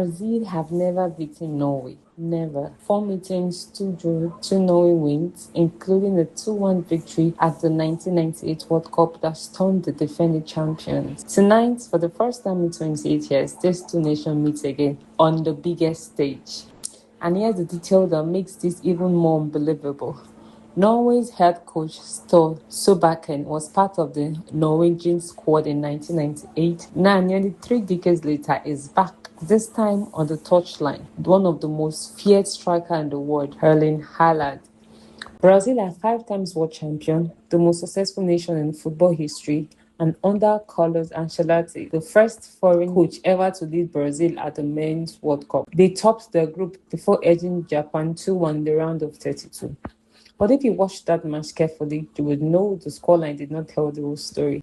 Brazil have never beaten Norway. Never. 4 meetings, 2 draws, 2 Norway wins, including a 2-1 victory at the 1998 World Cup that stunned the defending champions. Tonight, for the first time in 28 years, these two nations meet again on the biggest stage. And here's the detail that makes this even more unbelievable. Norway's head coach Ståle Solbakken was part of the Norwegian squad in 1998. Now, nearly 3 decades later, is back, this time on the touchline. One of the most feared strikers in the world, Erling Haaland. Brazil are 5 times world champion, the most successful nation in football history, and under Carlos Ancelotti, the first foreign coach ever to lead Brazil at the Men's World Cup. They topped their group before edging Japan 2-1 in the round of 32. But if you watch that match carefully, you would know the scoreline did not tell the whole story.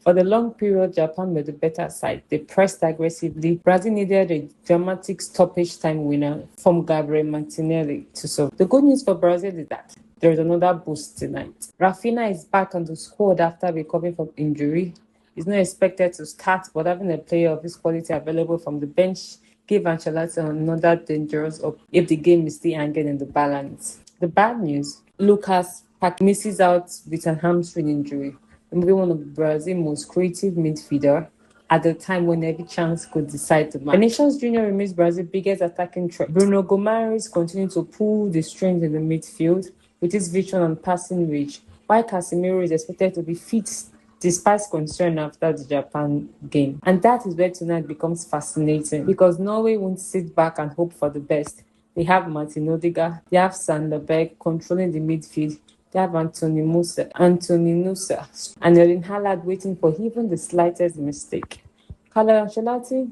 For the long period, Japan were the better side. They pressed aggressively. Brazil needed a dramatic stoppage time winner from Gabriel Martinelli to solve. The good news for Brazil is that there is another boost tonight. Rafinha is back on the squad after recovering from injury. He's not expected to start, but having a player of his quality available from the bench gave Ancelotti another dangerous up if the game is still hanging in the balance. The bad news, Lucas Paquetá misses out with a hamstring injury, maybe one of Brazil's most creative midfielder at the time when every chance could decide the match. Vinicius Jr. remains Brazil's biggest attacking threat. Bruno Gomes continues to pull the strings in the midfield with his vision and passing reach, while Casemiro is expected to be fit despite concern after the Japan game. And that is where tonight becomes fascinating, because Norway won't sit back and hope for the best. They have Martin Odegaard, they have Sandberg controlling the midfield, they have Anthony Nusa, and Erling Haaland waiting for even the slightest mistake. Carlo Ancelotti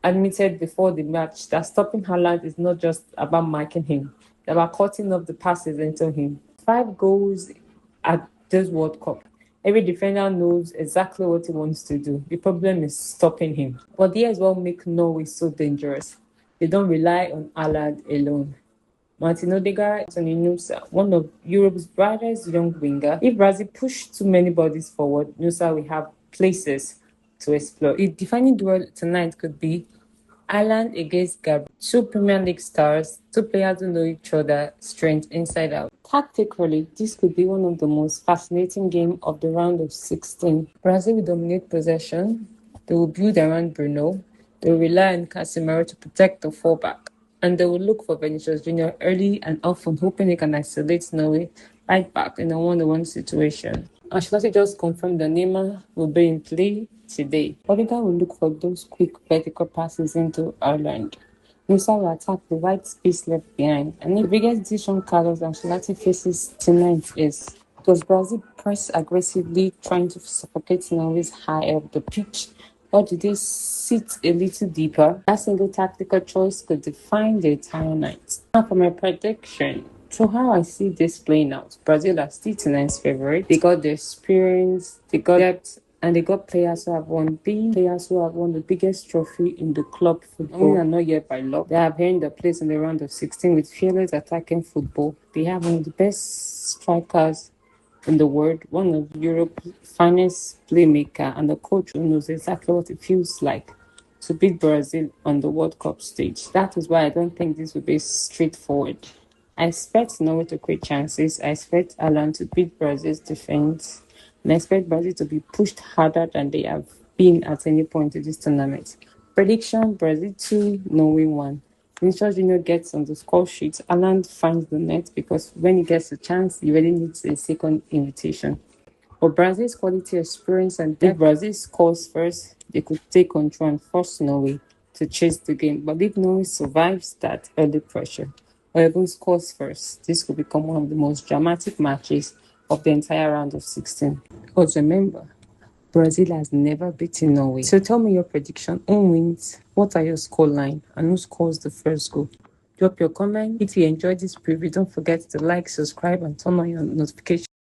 admitted before the match that stopping Haaland is not just about marking him, it's about cutting off the passes into him. 5 goals at this World Cup. Every defender knows exactly what he wants to do. The problem is stopping him. But here's what makes Norway so dangerous. They don't rely on Haaland alone. Martin Odegaard, Anthony Nusa, one of Europe's brightest young winger. If Brazil push too many bodies forward, Nusa will have places to explore. The defining duel tonight could be Haaland against Gabriel. 2 Premier League stars, 2 players who know each other's strength inside out. Tactically, this could be one of the most fascinating games of the round of 16. Brazil will dominate possession. They will build around Bruno. They will rely on Casemiro to protect the fullback. And they will look for Vinicius Jr. early and often, hoping he can isolate Norway right back in a 1-on-1 situation. Ancelotti just confirmed that Neymar will be in play today. Odegaard will look for those quick vertical passes into Ireland. Musa will attack the white space left behind. And the biggest decision Carlos Ancelotti faces tonight is, does Brazil press aggressively, trying to suffocate Norway's high up the pitch, or do they sit a little deeper? That single tactical choice could define the entire night. Now for my prediction. So how I see this playing out, Brazil are still tonight's favorite. They got the experience, they got depth, and they got players who have won the biggest trophy in the club football. And not yet by luck. They have earned their place in the round of 16 with fearless attacking football. They have one of the best strikers in the world, one of Europe's finest playmaker, and a coach who knows exactly what it feels like to beat Brazil on the World Cup stage. That is why I don't think this will be straightforward. I expect Norway to create chances. I expect Ireland to beat Brazil's defense. And I expect Brazil to be pushed harder than they have been at any point in this tournament. Prediction, Brazil 2, Norway 1. Vinicius Jr. gets on the score sheet. Haaland finds the net because when he gets a chance, he really needs a second invitation. For Brazil's quality, experience, and if Brazil scores first, they could take control and force Norway to chase the game. But if Norway survives that early pressure, or even scores first, this could become one of the most dramatic matches of the entire round of 16. Because remember, Brazil has never beaten Norway. So tell me your prediction. Who wins? What are your scoreline? And who scores the first goal? Drop your comment. If you enjoyed this preview, don't forget to like, subscribe, and turn on your notifications.